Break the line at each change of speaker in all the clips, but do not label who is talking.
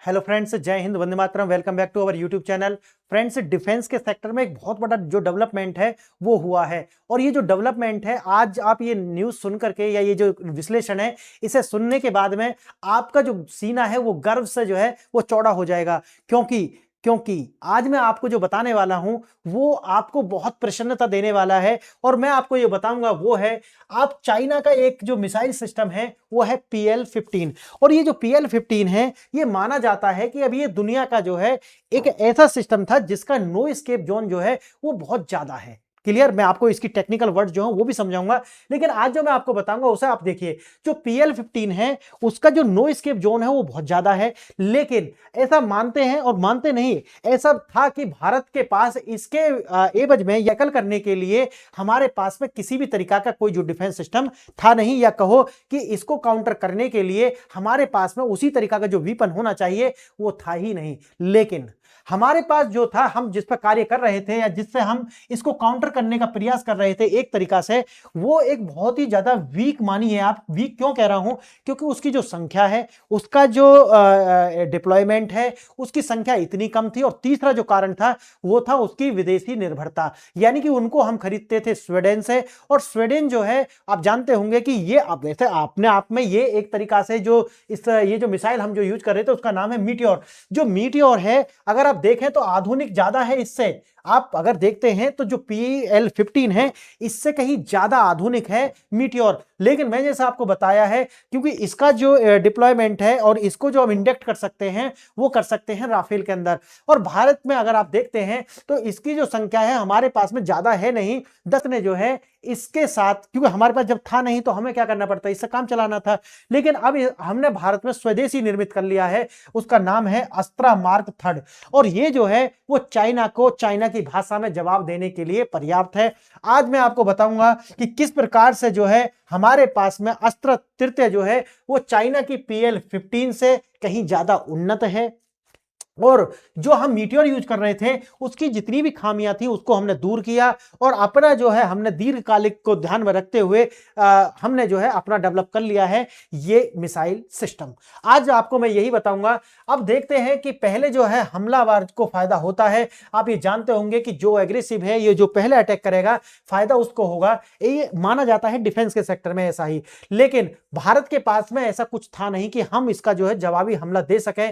Hello friends, जय हिंद, वंदे मातरम। Welcome back to our YouTube channel. Friends, defence के सेक्टर में एक बहुत बड़ा जो डेवलपमेंट है वो हुआ है। और ये जो डेवलपमेंट है, आज आप ये न्यूज़ सुन करके या ये जो विश्लेषण है इसे सुनने के बाद में आपका जो सीना है वो गर्व से जो है वो चौड़ा हो जाएगा। क्योंकि क्योंकि आज मैं आपको जो बताने वाला हूं वो आपको बहुत प्रसन्नता देने वाला है। और मैं आपको ये बताऊंगा वो है, आप चाइना का एक जो मिसाइल सिस्टम है वो है PL-15। और ये जो PL-15 है ये माना जाता है कि अब ये दुनिया का जो है एक ऐसा सिस्टम था जिसका नो एस्केप जोन जो है वो बहुत ज्यादा है। क्लियर? मैं आपको इसकी टेक्निकल वर्ड जो है वो भी समझाऊंगा, लेकिन आज जो मैं आपको बताऊंगा उसे आप देखिए। जो PL-15 है उसका जो नो एस्केप जोन है वो बहुत ज्यादा है, लेकिन ऐसा मानते हैं और मानते नहीं, ऐसा था कि भारत के पास इसके एवज में यकल करने के लिए हमारे पास में किसी भी तरीका का कोई जो डिफेंस सिस्टम था नहीं, या कहो कि इसको काउंटर करने के लिए हमारे पास में उसी तरीका का जो वीपन होना चाहिए वो था ही नहीं। लेकिन हमारे पास जो था, हम जिस पर कार्य कर रहे थे या जिससे हम इसको काउंटर करने का प्रयास कर रहे थे एक तरीका से, वो एक बहुत ही ज्यादा वीक मानी है। आप वीक क्यों कह रहा हूं? क्योंकि उसकी जो संख्या है, उसका जो डिप्लॉयमेंट है, उसकी संख्या इतनी कम थी। और तीसरा जो कारण था वो था उसकी विदेशी निर्भरता, यानी कि उनको हम खरीदते थे स्वीडन से। और स्वीडन जो है, आप जानते होंगे कि ये अब वैसे अपने आप में ये एक तरीका से जो ये जो मिसाइल हम जो यूज कर रहे थे उसका नाम है मीटियोर। जो मीटियोर है, अगर आप देखें तो आधुनिक ज्यादा है इससे। आप अगर देखते हैं तो जो PL-15 है इससे कहीं ज्यादा आधुनिक है मीटियोर। लेकिन मैं जैसा आपको बताया है, क्योंकि इसका जो डिप्लॉयमेंट है और इसको जो हम इंडेक्ट कर सकते हैं वो कर सकते हैं राफेल के अंदर। और भारत में अगर आप देखते हैं तो इसकी जो संख्या है हमारे पास में ज्यादा है नहीं। 10 ने जो है इसके साथ, क्योंकि हमारे पास जब था नहीं तो हमें क्या करना पड़ता, इससे काम चलाना था। लेकिन अब हमने भारत में स्वदेशी निर्मित कर लिया है, उसका नाम है अस्त्रा मार्क III। और ये जो है वो चाइना को चाइना की भाषा में जवाब देने के लिए पर्याप्त है। आज मैं आपको बताऊंगा कि किस प्रकार से जो है हमारे पास में अस्त्र तृतीय जो है वो चाइना की PL-15 से कहीं ज्यादा उन्नत है। और जो हम मीटियोर यूज कर रहे थे उसकी जितनी भी खामियां थी उसको हमने दूर किया, और अपना जो है हमने दीर्घकालिक को ध्यान में रखते हुए हमने जो है अपना डेवलप कर लिया है ये मिसाइल सिस्टम। आज आपको मैं यही बताऊंगा। अब देखते हैं कि पहले जो है हमलावर को फायदा होता है। आप ये जानते होंगे कि जो एग्रेसिव है, ये जो पहले अटैक करेगा फायदा उसको होगा, ये माना जाता है डिफेंस के सेक्टर में ऐसा ही। लेकिन भारत के पास में ऐसा कुछ था नहीं कि हम इसका जो है जवाबी हमला दे सकें।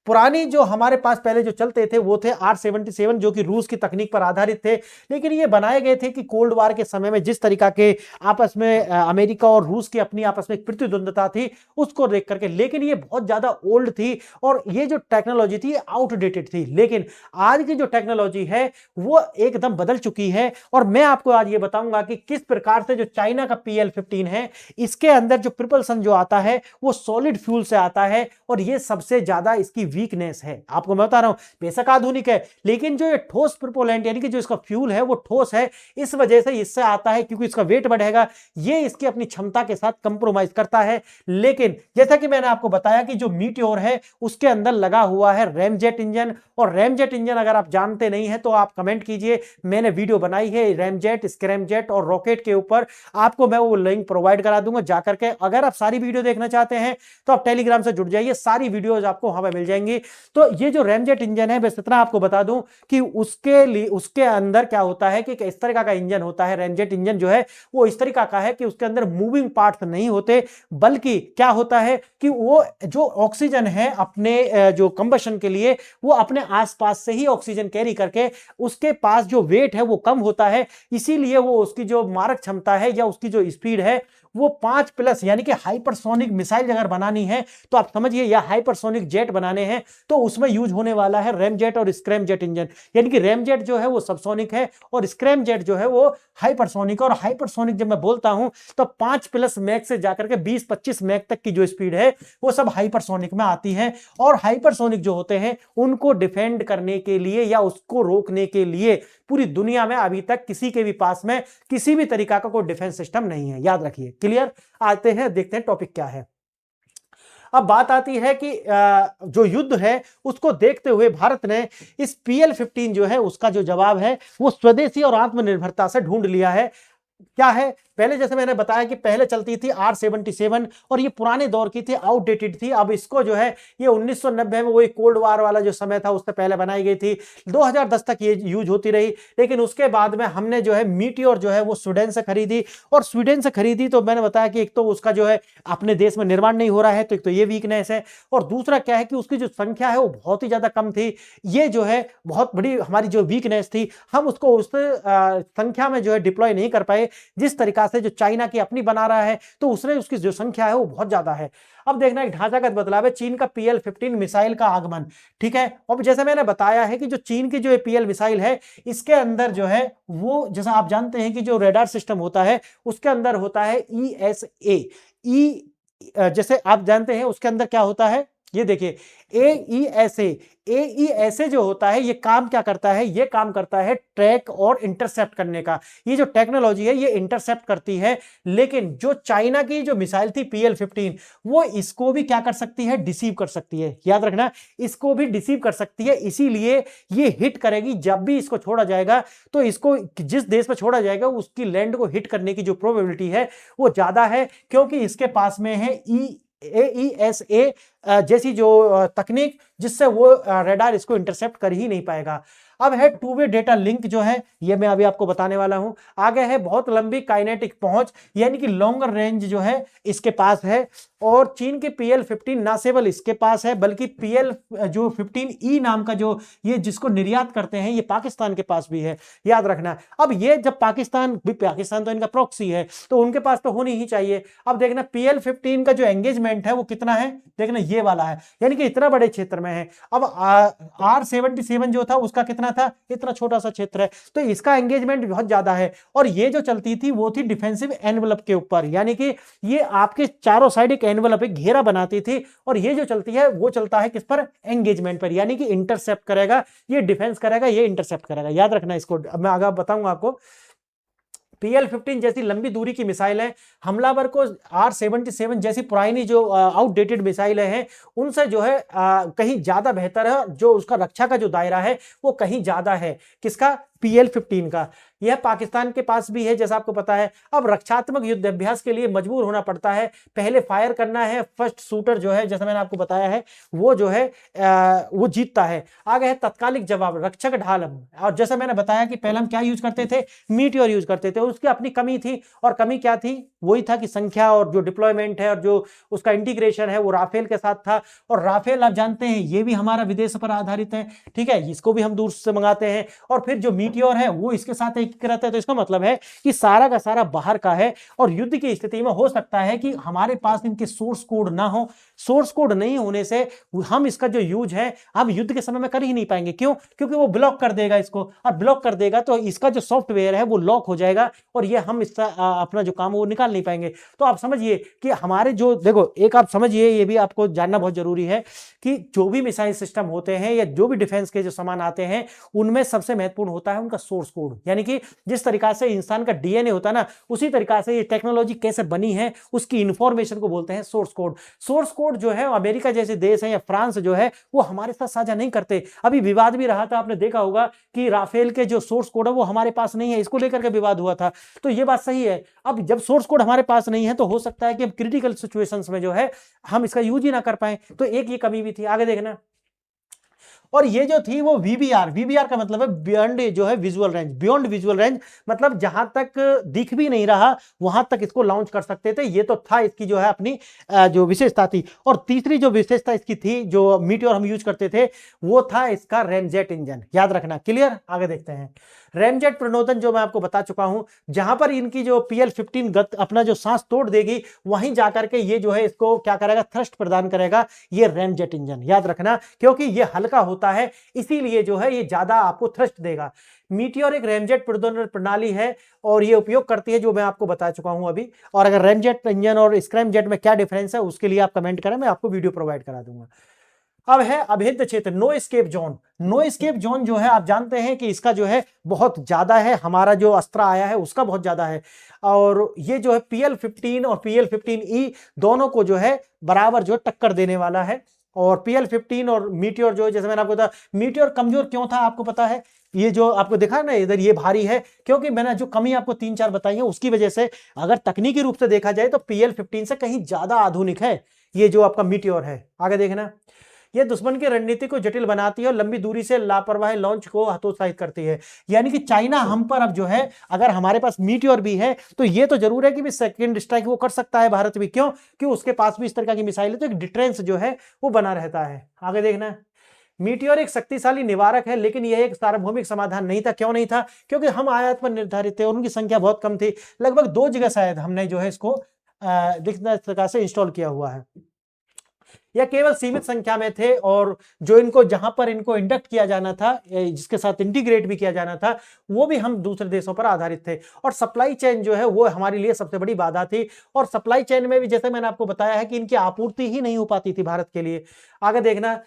पुरानी जो हमारे पास पहले जो चलते थे वो थे R-77, जो कि रूस की तकनीक पर आधारित थे। लेकिन ये बनाए गए थे कि कोल्ड वार के समय में जिस तरीका के आपस में अमेरिका और रूस की अपनी आपस में प्रतिद्वंदता थी उसको देख करके, लेकिन ये बहुत ज्यादा ओल्ड थी और ये जो टेक्नोलॉजी थी आउटडेटेड थी। लेकिन आज की जो टेक्नोलॉजी है वो एकदम बदल चुकी है। और मैं आपको आज ये बताऊंगा कि किस प्रकार से जो चाइना का PL-15 है इसके अंदर जो प्रिपल्सन जो आता है वो सॉलिड फ्यूल से आता है, और ये सबसे ज्यादा इसकी वीकनेस है। आपको मैं बता रहा हूं, बेशक आधुनिक है लेकिन जो ये ठोस प्रोपेलेंट यानी कि जो इसका फ्यूल है वो ठोस है, इस वजह से इससे आता है। क्योंकि इसका वेट बढ़ेगा, ये इसकी अपनी क्षमता के साथ कंप्रोमाइज करता है। लेकिन जैसा कि मैंने आपको बताया कि जो मीटियोर है उसके अंदर लगा हुआ है रैमजेट इंजन। और रैमजेट इंजन अगर आप जानते नहीं है तो आप कमेंट कीजिए, मैंने वीडियो बनाई है रैमजेट, स्क्रैमजेट और रॉकेट के ऊपर, आपको मैं वो लिंक प्रोवाइड करा दूंगा जाकर के। अगर आप सारी वीडियो देखना चाहते हैं तो आप टेलीग्राम से जुड़ जाइए, सारी वीडियोज आपको वहां पर मिल जाएंगी। तो ये जो रैमजेट इंजन है, बस इतना आपको बता दूं कि उसके लिए उसके अंदर क्या होता है कि इस तरीका का इंजन होता है। रैमजेट इंजन जो है वो इस तरीका का है कि उसके अंदर मूविंग पार्ट्स नहीं होते, बल्कि क्या होता है कि वो जो ऑक्सीजन है अपने जो कंबशन के लिए वो अपने आसपास से ही ऑक्सीजन कैरी करके, उसके पास जो वेट है वो कम होता है। इसीलिए वो उसकी जो मारक क्षमता है या उसकी जो स्पीड है वो 5+ यानी कि हाइपरसोनिक मिसाइल अगर बनानी है तो आप समझिए, या हाइपरसोनिक जेट बनाने हैं तो उसमें यूज होने वाला है रैमजेट और स्क्रैमजेट इंजन। यानी कि रैमजेट जो है वो सबसोनिक है और स्क्रैमजेट जो है वो हाइपरसोनिक। और हाइपरसोनिक जब मैं बोलता हूं तो 5+ मैक से जाकर के 20-25 मैक तक की जो स्पीड है वो सब हाइपरसोनिक में आती है। और हाइपरसोनिक जो होते हैं उनको डिफेंड करने के लिए या उसको रोकने के लिए पूरी दुनिया में अभी तक किसी के भी पास में किसी भी तरीका का कोई डिफेंस सिस्टम नहीं है, याद रखिए। क्लियर? आते हैं, देखते हैं टॉपिक क्या है। अब बात आती है कि जो युद्ध है उसको देखते हुए भारत ने इस PL-15 जो है उसका जो जवाब है वो स्वदेशी और आत्मनिर्भरता से ढूंढ लिया है। क्या है, पहले जैसे मैंने बताया कि पहले चलती थी R-77 और ये पुराने दौर की थी, आउटडेटेड थी। अब इसको जो है ये 1990 में वही कोल्ड वार वाला जो समय था उससे पहले बनाई गई थी, 2010 तक ये यूज होती रही। लेकिन उसके बाद में हमने जो है मीटियोर जो है वो स्वीडन से खरीदी, और स्वीडन से खरीदी तो मैंने बताया कि एक तो उसका जो है अपने देश में निर्माण नहीं हो रहा है, तो एक तो ये वीकनेस है, और दूसरा क्या है कि उसकी जो संख्या है वो बहुत ही ज्यादा कम थी। ये जो है बहुत बड़ी हमारी जो वीकनेस थी, हम उसको उस संख्या में जो है डिप्लॉय नहीं कर पाए जिस तरीका से जो चाइना की अपनी बना रहा है, तो उसने उसकी जो संख्या है वो बहुत ज्यादा है। अब देखना एक ढांचागत बदलाव है, चीन का PL-15 मिसाइल का आगमन, ठीक है। अब जैसे मैंने बताया है कि जो चीन की जो PL मिसाइल है, इसके अंदर जो है वो, जैसा आप जानते हैं कि जो रेडार सिस्टम होता है उसके अंदर होता है ESA, जैसे आप जानते हैं उसके अंदर क्या होता है, ये देखिए AESA जो होता है ये काम क्या करता है, ये काम करता है ट्रैक और इंटरसेप्ट करने का। ये जो टेक्नोलॉजी है ये इंटरसेप्ट करती है, लेकिन जो चाइना की जो मिसाइल थी PL-15 वो इसको भी क्या कर सकती है, डिसीव कर सकती है। याद रखना, इसको भी डिसीव कर सकती है, इसीलिए ये हिट करेगी। जब भी इसको छोड़ा जाएगा तो इसको जिस देश में छोड़ा जाएगा उसकी लैंड को हिट करने की जो प्रोबेबिलिटी है वो ज्यादा है, क्योंकि इसके पास में है AESA जैसी जो तकनीक, जिससे वो रेडार इसको इंटरसेप्ट कर ही नहीं पाएगा। अब है टू वे डेटा लिंक, जो है ये मैं अभी आपको बताने वाला हूं। आगे है बहुत लंबी काइनेटिक पहुंच, यानी कि लॉन्गर रेंज जो है इसके पास है। और चीन के PL-15 ना केवल इसके पास है, बल्कि PL जो 15E नाम का जो ये जिसको निर्यात करते हैं, ये पाकिस्तान के पास भी है, याद रखना। अब ये जब पाकिस्तान तो इनका प्रॉक्सी है, तो उनके पास तो होनी ही चाहिए। अब देखना PL-15 का जो एंगेजमेंट है वो कितना है, देखना ये वाला है, यानी कि इतना बड़े क्षेत्र में है। अब R-77 जो था उसका कितना था, इतना छोटा सा क्षेत्र है, तो इसका एंगेजमेंट बहुत ज्यादा है। और ये जो चलती थी वो थी डिफेंसिव एनवलप के ऊपर, यानी कि ये आपके चारों साइड एक एनवलप, एक घेरा बनाती थी, और ये जो चलती है वो चलता है किस पर, एंगेजमेंट पर, यानी कि इंटरसेप्ट करेगा, ये डिफेंस करेगा, ये इंटरसेप्ट करेगा। याद रखना इसको, अब मैं आगे बताऊंगा आपको। PL-15 जैसी लंबी दूरी की मिसाइल है, हमलावर को R-77 जैसी पुरानी जो आउटडेटेड मिसाइल है उनसे जो है कहीं ज्यादा बेहतर है, जो उसका रक्षा का जो दायरा है वो कहीं ज्यादा है। किसका, PL-15 का। यह पाकिस्तान के पास भी है, जैसा आपको पता है। अब रक्षात्मक युद्ध अभ्यास के लिए मजबूर होना पड़ता है, पहले फायर करना है, फर्स्ट शूटर जो है, जैसा मैंने आपको बताया है, वो जो है वो जीतता है। आगे है तत्कालिक जवाब, रक्षक ढाल। और जैसा मैंने बताया कि पहले हम क्या यूज करते थे, मीटियोर यूज करते थे, उसकी अपनी कमी थी, और कमी क्या थी, वही था कि संख्या और जो डिप्लॉयमेंट है और जो उसका इंटीग्रेशन है वो राफेल के साथ था। और राफेल आप जानते हैं ये भी हमारा विदेश पर आधारित है, ठीक है, इसको भी हम दूर से मंगाते हैं। और फिर जो मीटियोर है वो इसके साथ एकीकृत है, तो इसका मतलब है कि सारा का सारा बाहर का है। और युद्ध की स्थिति में हो सकता है कि हमारे पास इनके सोर्स कोड ना हो, सोर्स कोड नहीं होने से हम इसका जो यूज है हम युद्ध के समय में कर ही नहीं पाएंगे। क्यों, क्योंकि वो ब्लॉक कर देगा इसको, और ब्लॉक कर देगा तो इसका जो सॉफ्टवेयर है वो लॉक हो जाएगा, और ये हम इसका अपना जो काम है वो निकाल नहीं पाएंगे। तो आप समझिए कि हमारे जो, देखो एक आप समझिए, ये भी आपको जानना बहुत जरूरी है कि जो भी मिसाइल सिस्टम होते हैं या जो भी डिफेंस के जो सामान आते हैं उनमें सबसे महत्वपूर्ण होता है उनका सोर्स कोड। यानी कि जिस तरीका से इंसान का DNA होता है ना, उसी तरीका से ये टेक्नोलॉजी कैसे बनी है उसकी इंफॉर्मेशन को बोलते हैं सोर्स कोड। सोर्स कोड जो है अमेरिका जैसे देश है या फ्रांस जो है वो हमारे साथ साझा नहीं करते। अभी विवाद भी रहा था, आपने देखा होगा कि राफेल के जो सोर्स कोड है वो हमारे पास नहीं है, इसको लेकर के विवाद हुआ था। तो ये बात सही है, अब जब सोर्स कोड हमारे पास नहीं है तो हो सकता है कि क्रिटिकल सिचुएशंस में जो है हम इसका यूज ही ना कर पाए, तो एक ये कमी भी थी। आगे देखना, और ये जो थी वो VBR का मतलब है बियॉन्ड जो है visual range, beyond visual range, मतलब जहां तक दिख भी नहीं रहा वहां तक इसको लॉन्च कर सकते थे। ये तो था इसकी जो है अपनी जो विशेषता थी। और तीसरी जो विशेषता इसकी थी जो मीटियोर हम यूज करते थे वो था इसका रैमजेट इंजन। याद रखना, क्लियर। आगे देखते हैं, रैमजेट प्रणोदन जो मैं आपको बता चुका हूं, जहां पर इनकी जो PL-15 अपना जो सांस तोड़ देगी वहीं जाकर के ये जो है इसको क्या करेगा, थ्रस्ट प्रदान करेगा, ये रैमजेट इंजन। याद रखना, क्योंकि ये हल्का होता है इसीलिए जो है ये ज्यादा आपको थ्रस्ट देगा। मीटियोर एक रैमजेट प्रणोदन प्रणाली है और ये उपयोग करती है जो मैं आपको बता चुका हूं अभी। और अगर रैमजेट इंजन और स्क्रैमजेट में क्या डिफरेंस है उसके लिए आप कमेंट करें, मैं आपको वीडियो प्रोवाइड करा दूंगा। अब है अभेद्य क्षेत्र, no escape zone. No escape zone जो है आप जानते हैं कि इसका जो है बहुत ज्यादा है, हमारा जो अस्त्र आया है उसका बहुत ज्यादा है। और ये जो है PL-15 और PL-15E दोनों को जो है बराबर जो टक्कर देने वाला है। और PL-15 और मीटियोर जो है, जैसे मैंने आपको बताया, मीटियोर कमजोर क्यों था आपको पता है? ये जो आपको दिखा ना इधर, ये भारी है क्योंकि मैंने जो कमी आपको 3-4 बताई है उसकी वजह से। अगर तकनीकी रूप से देखा जाए तो PL-15 से कहीं ज्यादा आधुनिक है ये जो आपका मीटियोर है। आगे देखना, यह दुश्मन की रणनीति को जटिल बनाती है और लंबी दूरी से लापरवाही लॉन्च को हतोत्साहित करती है। यानी कि चाइना हम पर अब जो है, अगर हमारे पास मीटियोर भी है तो ये तो जरूर है कि भी सेकंड स्ट्राइक वो कर सकता है भारत भी। क्यों? कि उसके पास भी इस तरह की मिसाइल है, तो एक डिफरेंस जो है वो बना रहता है। आगे देखना, मीटियोर एक शक्तिशाली निवारक है लेकिन यह एक सार्वभौमिक समाधान नहीं था। क्यों नहीं था? क्योंकि हम आयात पर निर्धारित थे और उनकी संख्या बहुत कम थी। लगभग 2 जगह शायद हमने जो है इसको इस प्रकार से इंस्टॉल किया हुआ है। यह केवल सीमित संख्या में थे और जो इनको जहां पर इनको इंडक्ट किया जाना था, जिसके साथ इंटीग्रेट भी किया जाना था, वो भी हम दूसरे देशों पर आधारित थे। और सप्लाई चेन जो है वो हमारे लिए सबसे बड़ी बाधा थी। और सप्लाई चेन में भी जैसे मैंने आपको बताया है कि इनकी आपूर्ति ही नहीं हो पाती थी भारत के लिए। आगे देखना,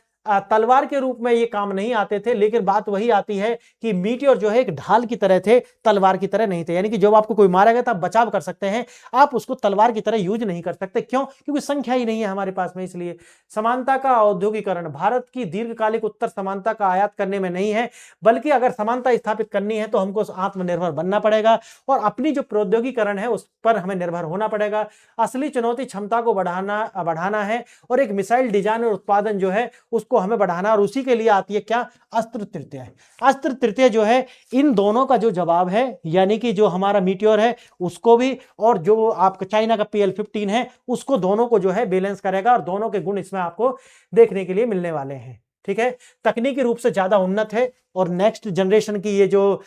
तलवार के रूप में ये काम नहीं आते थे, लेकिन बात वही आती है कि मीटियोर जो है एक ढाल की तरह थे, तलवार की तरह नहीं थे। यानी कि जब आपको कोई मारेगा तो आप बचाव कर सकते हैं, आप उसको तलवार की तरह यूज नहीं कर सकते। क्यों? क्योंकि संख्या ही नहीं है हमारे पास में। इसलिए समानता का औद्योगिकरण, भारत की दीर्घकालिक उत्तर समानता का आयात करने में नहीं है, बल्कि अगर समानता स्थापित करनी है तो हमको आत्मनिर्भर बनना पड़ेगा और अपनी जो प्रौद्योगिकरण है उस पर हमें निर्भर होना पड़ेगा। असली चुनौती क्षमता को बढ़ाना है और एक मिसाइल डिजाइन और उत्पादन जो है उसको हमें बढ़ाना, और उसी के लिए आती है क्या? अस्त्र तृतीय। अस्त्र तृतीय जो है इन दोनों का जो जवाब है, यानी कि जो हमारा मीटियोर है उसको भी और जो आपका चाइना का PL-15 है उसको, दोनों को जो है बैलेंस करेगा और दोनों के गुण इसमें आपको देखने के लिए मिलने वाले हैं। ठीक है, तकनीकी रूप से ज्यादा उन्नत है और नेक्स्ट जनरेशन की ये जो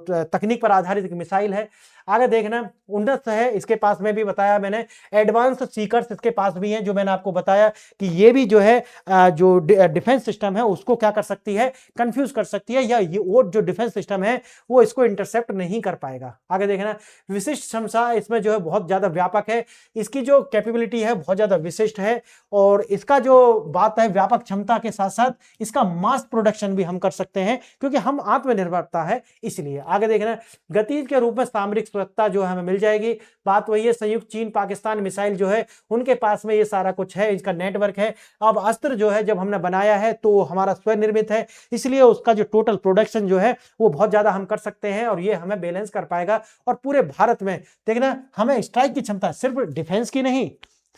तकनीक पर आधारित मिसाइल है। आगे देखना, उन्नत है, इसके पास में भी बताया मैंने, एडवांस सीकर्स इसके पास भी हैं, जो मैंने आपको बताया कि ये भी जो है जो डिफेंस सिस्टम है उसको क्या कर सकती है? कंफ्यूज कर सकती है, या ये वो जो डिफेंस सिस्टम है वो इसको इंटरसेप्ट नहीं कर पाएगा। आगे देखना, विशिष्ट क्षमता इसमें जो है बहुत ज्यादा व्यापक है, इसकी जो कैपेबिलिटी है बहुत ज्यादा विशिष्ट है और इसका जो बात है व्यापक क्षमता के साथ साथ इसका मास प्रोडक्शन भी हम कर सकते हैं क्योंकि हम आत्मनिर्भरता है इसलिए। आगे देखना, गति के रूप में सामरिक सुरक्षा जो हमें मिल जाएगी। बात वही है, संयुक्त चीन पाकिस्तान मिसाइल जो है उनके पास में ये सारा कुछ है, इसका नेटवर्क है। अब अस्त्र जो है जब हमने बनाया है तो हमारा स्वनिर्मित है, इसलिए उसका जो टोटल प्रोडक्शन जो है वो बहुत ज्यादा हम कर सकते हैं और ये हमें बैलेंस कर पाएगा। और पूरे भारत में देखना, हमें स्ट्राइक की क्षमता सिर्फ डिफेंस की नहीं,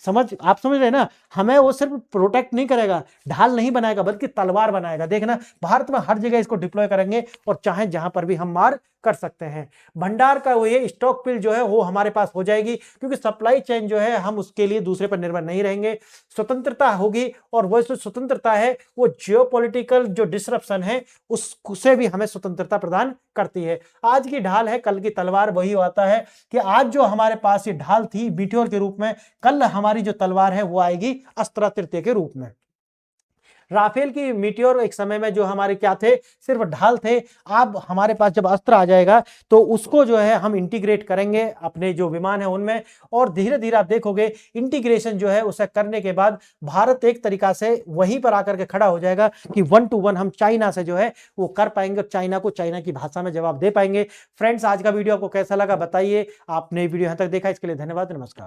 आप समझ रहे हैं ना, हमें वो सिर्फ प्रोटेक्ट नहीं करेगा, ढाल नहीं बनाएगा, बल्कि तलवार बनाएगा। देखना, भारत में हर जगह इसको डिप्लॉय करेंगे और चाहे जहां पर भी हम मार कर सकते हैं। भंडार का वो ये स्टॉक पिल जो है वो हमारे पास हो जाएगी क्योंकि सप्लाई चेन जो है हम उसके लिए दूसरे पर निर्भर नहीं रहेंगे। स्वतंत्रता होगी और वो जो स्वतंत्रता है वो जियोपॉलिटिकल जो डिसरप्शन है उससे भी हमें स्वतंत्रता प्रदान करती है। आज की ढाल है कल की तलवार, वही होता है कि आज जो हमारे पास ये ढाल थी मीटियोर के रूप में, कल हमारी जो तलवार है वो आएगी अस्त्र तृतीय के रूप में। राफेल की मीटियोर एक समय में जो हमारे क्या थे, सिर्फ ढाल थे। अब हमारे पास जब अस्त्र आ जाएगा तो उसको जो है हम इंटीग्रेट करेंगे अपने जो विमान है उनमें, और धीरे धीरे आप देखोगे इंटीग्रेशन जो है उसे करने के बाद भारत एक तरीका से वहीं पर आकर के खड़ा हो जाएगा कि 1 to 1 हम चाइना से जो है वो कर पाएंगे और चाइना को चाइना की भाषा में जवाब दे पाएंगे। फ्रेंड्स, आज का वीडियो आपको कैसा लगा बताइए। आपने वीडियो यहां तक देखा इसके लिए धन्यवाद। नमस्कार।